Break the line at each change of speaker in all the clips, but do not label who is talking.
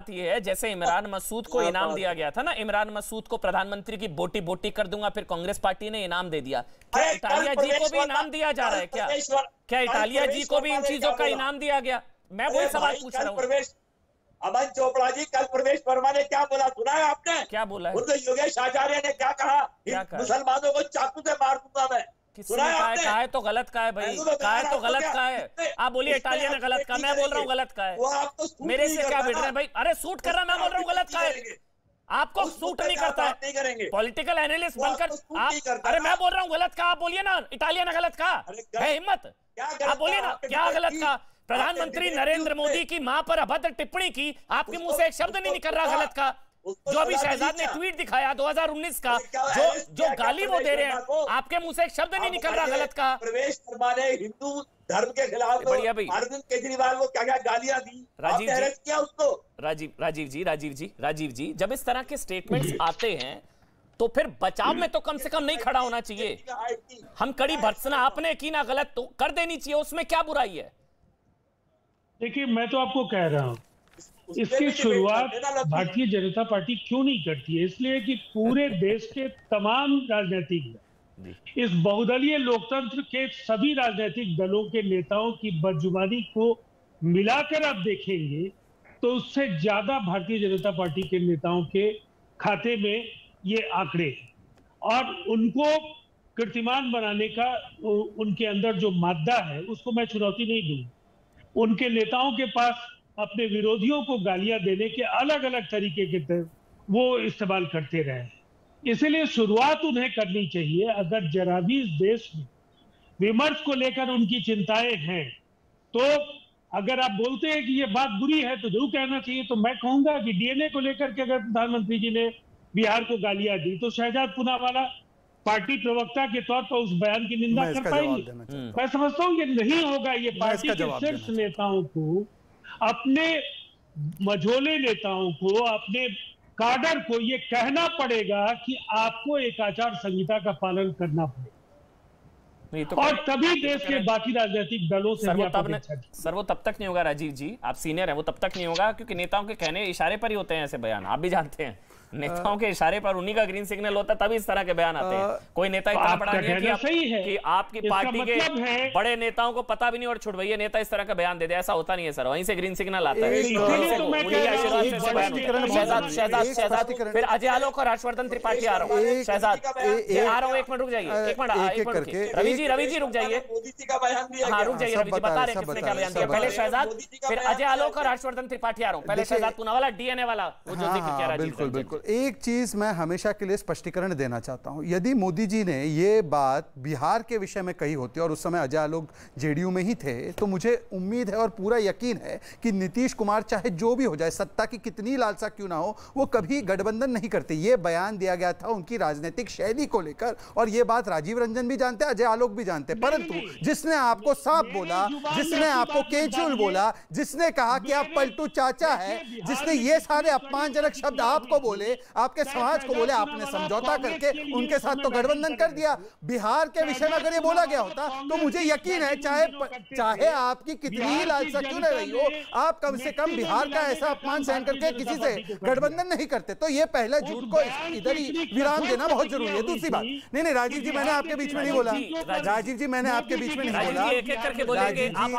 बात यह है, जैसे इमरान मसूद को इनाम दिया गया था ना, इमरान मसूद को प्रधानमंत्री की बोटी बोटी कर दूंगा, फिर कांग्रेस पार्टी ने इनाम दे दिया। क्या इटालिया जी को भी इनाम दिया जा रहा है? क्या इटालिया जी को भी इन चीजों का इनाम दिया गया? मैं वही सवाल पूछ रहा हूँ।
अमन चोपड़ा जी, कल प्रवेश वर्मा ने क्या बोला सुना है आपने?
क्या बोला है?
उनको योगेश आचार्य ने क्या कहा? मुसलमानों को चाकू से मार दूंगा मैं।
सुना है आपने? कहा है तो गलत का है भाई, कहा है तो गलत का है। आप बोलिए इटालिया ने गलत का, मैं बोल रहा हूँ गलत का है। मेरे से क्या भिड़ रहे हैं भाई? अरे सूट कर रहा, मैं बोल रहा हूँ गलत का है। आपको सूट नहीं करता है पॉलिटिकल एनालिस्ट बनकर आप। अरे मैं बोल रहा हूँ गलत का, आप बोलिए ना इटालिया ने गलत का है। हिम्मत, आप बोलिए ना क्या गलत का। प्रधानमंत्री नरेंद्र मोदी की मां पर अभद्र टिप्पणी की, आपके मुंह से एक शब्द नहीं निकल रहा गलत का। जो अभी शहजाद ने ट्वीट दिखाया 2019 का, जो गाली वो दे रहे हैं, आपके मुंह से एक शब्द नहीं निकल रहा गलत का।
प्रवेश वर्मा ने हिंदू धर्म के खिलाफ अरविंद केजरीवाल को क्या क्या गालियां दी,
राजीव जी
किया उसको।
राजीव जी जब इस तरह के स्टेटमेंट्स आते हैं तो फिर बचाव में तो कम से कम नहीं खड़ा होना चाहिए। हम कड़ी भर्त्सना आपने की ना गलत तो कर देनी चाहिए, उसमें क्या बुराई है?
देखिए मैं तो आपको कह रहा हूं, इसकी शुरुआत भारतीय जनता पार्टी क्यों नहीं करती है? इसलिए कि पूरे देश के तमाम राजनीतिक दल, इस बहुदलीय लोकतंत्र के सभी राजनीतिक दलों के नेताओं की बदजुबानी को मिलाकर आप देखेंगे तो उससे ज्यादा भारतीय जनता पार्टी के नेताओं के खाते में ये आंकड़े, और उनको कीर्तिमान बनाने का उनके अंदर जो मादा है उसको मैं चुनौती नहीं दूंगा। उनके नेताओं के पास अपने विरोधियों को गालियां देने के अलग अलग तरीके के वो इस्तेमाल करते रहे। इसलिए शुरुआत उन्हें करनी चाहिए। अगर जरा भी इस देश में विमर्श को लेकर उनकी चिंताएं हैं तो अगर आप बोलते हैं कि ये बात बुरी है तो जरूर कहना चाहिए। तो मैं कहूंगा कि डीएनए को लेकर के अगर प्रधानमंत्री जी ने बिहार को गालियां दी तो शहजाद पूनावाला पार्टी प्रवक्ता के तौर पर उस बयान की निंदा कर पाएंगे? मैं समझता हूँ ये नहीं होगा। ये पार्टी के शीर्ष नेताओं को, अपने मझोले नेताओं को, अपने काडर को ये कहना पड़ेगा कि आपको एक आचार संहिता का पालन करना पड़ेगा, तो और तभी देश के बाकी राजनीतिक दलों से
सर वो तब तक नहीं होगा। राजीव जी आप सीनियर हैं, वो तब तक नहीं होगा क्योंकि नेताओं के कहने इशारे पर ही होते हैं ऐसे बयान, आप भी जानते हैं। नेताओं के इशारे पर उन्हीं का ग्रीन सिग्नल होता है तभी इस तरह के बयान आते हैं। कोई नेता इतना बड़ा नहीं है कि आपकी पार्टी के बड़े नेताओं को पता भी नहीं और छुड़वाइए नेता इस तरह का बयान दे दे, ऐसा होता नहीं है सर। वहीं से ग्रीन सिग्नल आता है। शहजाद फिर अजय आलोक और हर्षवर्धन त्रिपाठी आ रहा हूँ। शहजाद आ रहा हूँ, एक मिनट रुक जाइए, एक मिनट रवि जी रुक जाइए। हाँ रुक जाइए रवि जी, बता रहे किसने क्या बयान दिया। पहले शहजाद, फिर अजय आलोक और हर्षवर्धन त्रिपाठी आ रहा हूँ। पहले शहजाद पूनावाला डीएनए वाला वो जो जिक्र किया राजीव।
बिल्कुल बिल्कुल। एक चीज मैं हमेशा के लिए स्पष्टीकरण देना चाहता हूं। यदि मोदी जी ने ये बात बिहार के विषय में कही होती और उस समय अजय आलोक जेडीयू में ही थे तो मुझे उम्मीद है और पूरा यकीन है कि नीतीश कुमार चाहे जो भी हो जाए, सत्ता की कितनी लालसा क्यों ना हो, वो कभी गठबंधन नहीं करते। ये बयान दिया गया था उनकी राजनीतिक शैली को लेकर और ये बात राजीव रंजन भी जानते, अजय आलोक भी जानते। परंतु जिसने आपको सांप बोला, जिसने आपको केंचुल बोला, जिसने कहा कि आप पलटू चाचा है, जिसने ये सारे अपमानजनक शब्द आपको बोले, आपके समाज को बोले, आपने समझौता करके उनके साथ तो गठबंधन कर दिया। बिहार के विषय में अगर ये बोला गया होता तो मुझे यकीन है चाहे आपकी कितनी लालसा क्यों न रही हो, आप कम से कम बिहार का ऐसा अपमान सहन करके किसी से गठबंधन नहीं करते। तो ये पहले झूठ को इधर ही विराम देना बहुत जरूरी है। दूसरी बात, नहीं राजीव जी मैंने आपके बीच में नहीं बोला, राजीव जी मैंने आपके बीच में नहीं बोला।
एक एक करके बोलेंगे, आप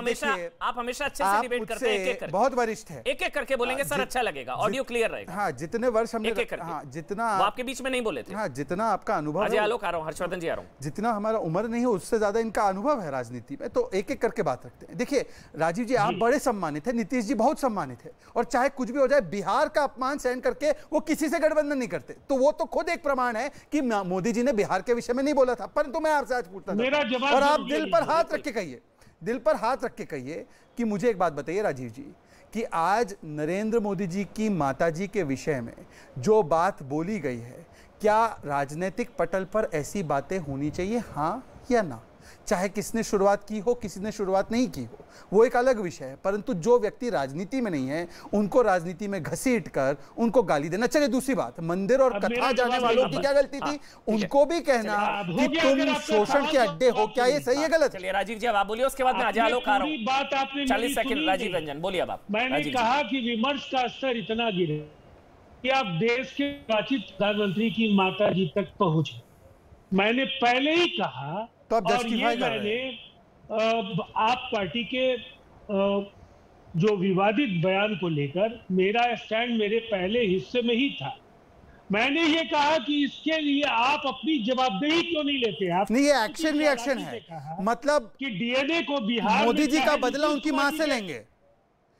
हमेशा अच्छे से डिबेट करते हैं,
बहुत वरिष्ठ है,
एक एक करके बोलेंगे सर, अच्छा लगेगा, ऑडियो क्लियर रहेगा।
हाँ जितने वर्ष हमने, हाँ जितना
आपके बीच में नहीं बोले थे,
हाँ जितना आपका अनुभव,
अजय आलोक आ रहा हूं, हर्षवर्धन जी आ रहा हूं,
जितना हमारा उम्र नहीं है उससे ज्यादा इनका अनुभव है राजनीति में, तो एक एक करके बात रखते हैं। देखिए राजीव जी आप बड़े सम्मानित है, नीतीश जी बहुत सम्मानित है, और चाहे कुछ भी हो जाए बिहार का अपमान सहन करके वो किसी से गठबंधन नहीं करते। तो वो तो खुद एक प्रमाण है कि मोदी जी ने बिहार के विषय में नहीं बोला था। परंतु मैं आपसे आज पूछता था और आप दिल पर हाथ रख के कहिए, दिल पर हाथ रख के कहिए कि मुझे एक बात बताइए राजीव जी कि आज नरेंद्र मोदी जी की माताजी के विषय में जो बात बोली गई है, क्या राजनीतिक पटल पर ऐसी बातें होनी चाहिए, हाँ या ना? चाहे किसने शुरुआत की हो, किसी ने शुरुआत नहीं की हो, वो एक अलग विषय है। परंतु जो व्यक्ति राजनीति में नहीं है, उनको राजनीति में घसीट कर उनको गाली देना। चलिए दूसरी बात, मंदिर और कथा जाने वालों की क्या गलती थी, उनको भी कहना कि तुम शोषण के अड्डे हो, क्या ये सही है गलत?
चलिए राजीव जी अब आप बोलिए, उसके बाद मैं अजय आलोक आ रहा हूं।
बात आपने
40 सेकंड राजीव रंजन बोलिए अब आप।
मैंने कहा कि विमर्श का स्तर इतना गिरे कि आप देश के निर्वाचित प्रधानमंत्री की माता जी तक पहुंचे। मैंने पहले ही कहा,
तो आप
और ये मैंने आप पार्टी के जो विवादित बयान को लेकर मेरा स्टैंड मेरे पहले हिस्से में ही था। मैंने ये कहा कि इसके लिए आप अपनी जवाबदेही क्यों नहीं लेते? आप
नहीं, ये एक्शन रिएक्शन है, मतलब
कि डीएनए को बिहार
मोदी जी का बदला उनकी मां से लेंगे।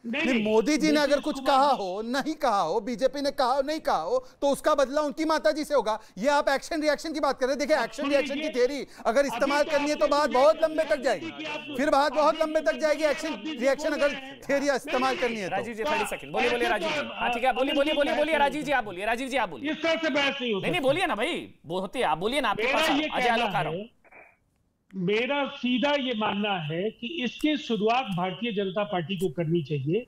नहीं, मोदी जी ने अगर कुछ कहा हो, नहीं कहा हो, बीजेपी ने कहा हो, नहीं कहा हो, तो उसका बदला उनकी माता जी से होगा। ये आप एक्शन रिएक्शन की बात कर रहे हैं। देखिए, एक्शन रिएक्शन की थ्योरी अगर इस्तेमाल करनी है तो बात बहुत लंबे तक जाएगी, फिर बात बहुत लंबे तक जाएगी। एक्शन रिएक्शन अगर थ्योरी इस्तेमाल करनी है तो।
राजीव जी 30 सेकंड बोलिए, बोलिए राजीव जी। हाँ ठीक है, बोलिए बोलिए बोलिए बोलिए राजीव जी आप बोलिए, राजीव जी आप बोलिए।
इस तरह से बहस नहीं होती।
नहीं बोलिए ना भाई, वो होती है, आप बोलिए ना, आपके पास अजय आलोक आ रहा हूं।
मेरा सीधा ये मानना है कि इसकी शुरुआत भारतीय जनता पार्टी को करनी चाहिए।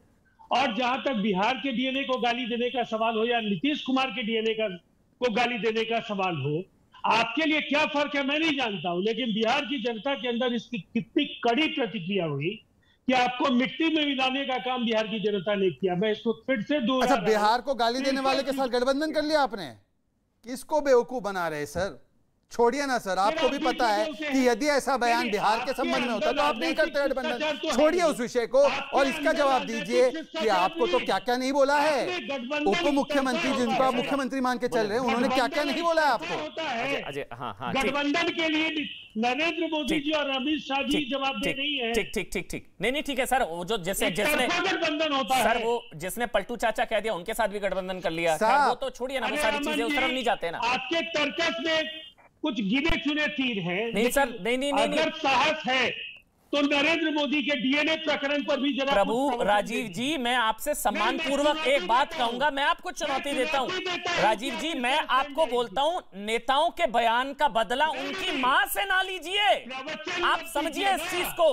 और जहां तक बिहार के डीएनए को गाली देने का सवाल हो या नीतीश कुमार के डीएनए को गाली देने का सवाल हो, आपके लिए क्या फर्क है मैं नहीं जानता हूं, लेकिन बिहार की जनता के अंदर इसकी कितनी कड़ी प्रतिक्रिया हुई कि आपको मिट्टी में मिलाने का काम बिहार की जनता ने किया। मैं इसको फिर से दोहरा रहा हूं।
अच्छा, बिहार को गाली देने वाले के साथ गठबंधन कर लिया आपने? किसको बेवकूफ बना रहे सर? छोड़िए ना सर, आपको भी पता है कि यदि ऐसा बयान बिहार के संबंध में होता तो आप नहीं करते गठबंधन। छोड़िए उस विषय को और इसका जवाब दीजिए कि आपको तो क्या क्या नहीं बोला है। उप मुख्यमंत्री जिनको आप मुख्यमंत्री मान के चल रहे हैं, उन्होंने क्या क्या नहीं बोला है आपको?
अजय हाँ
गठबंधन के लिए नरेंद्र मोदी जी और अमित शाह जी जवाबदेह नहीं है।
ठीक ठीक ठीक ठीक, नहीं ठीक है सर। वो जो जिसने
गठबंधन होता है
सर, वो जिसने पलटू चाचा कह दिया उनके साथ भी गठबंधन कर लिया, वो तो छोड़िए ना, वो सारी चीजें उस तरफ नहीं जाते ना।
आपके तर्कस में कुछ गिने चुने तीर हैं।
नहीं सर, नहीं
अगर साहस है तो नरेंद्र मोदी के डीएनए प्रकरण पर भी जरा।
प्रभु राजीव जी, मैं आपसे सम्मान पूर्वक एक बात कहूंगा, मैं आपको चुनौती देता हूं। राजीव जी, मैं आपको बोलता हूं, नेताओं के बयान का बदला उनकी मां से ना लीजिए। आप समझिए इस चीज को।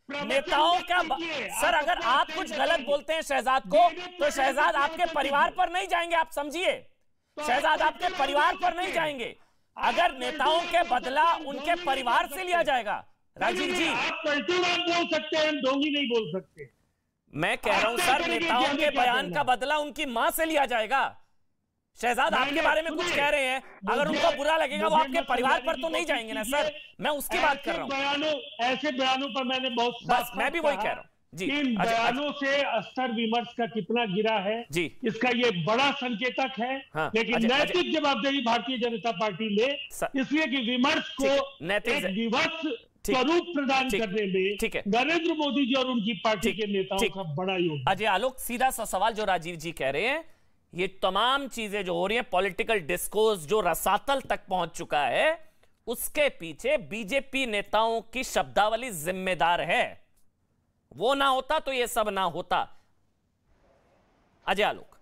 नेताओं का सर, अगर आप कुछ गलत बोलते हैं शहजाद को, तो शहजाद आपके परिवार पर नहीं जाएंगे। आप समझिए, शहजाद आपके परिवार पर नहीं जाएंगे। अगर नेताओं के बदला उनके परिवार से लिया जाएगा, राजीव जी
आप पलटूवाद बोल सकते हैं, ढोंगी नहीं बोल सकते।
मैं कह रहा हूं सर, नेताओं के बयान का बदला उनकी मां से लिया जाएगा। शहजाद आपके बारे में कुछ कह रहे हैं, अगर उनको बुरा लगेगा वो आपके परिवार पर तो नहीं जाएंगे ना सर। मैं उसकी बात कर रहा हूं।
ऐसे बयानों पर मैंने बहुत,
बस मैं भी वही कह रहा हूं जी।
इन बयानों से स्तर विमर्श का कितना गिरा है
जी,
इसका ये बड़ा संकेतक है।
हाँ,
लेकिन नैतिक जवाबदेही भारतीय जनता पार्टी ले, इसलिए कि विमर्श को एक विवश स्वरूप प्रदान करने में नरेंद्र मोदी जी और उनकी पार्टी के नेताओं का बड़ा योगदान।
अजय आलोक, सीधा सा सवाल जो राजीव जी कह रहे हैं, ये तमाम चीजें जो हो रही हैं, पॉलिटिकल डिस्कोर्स जो रसातल तक पहुंच चुका है, उसके पीछे बीजेपी नेताओं की शब्दावली जिम्मेदार है। वो ना होता तो ये सब ना होता। अजय आलोक।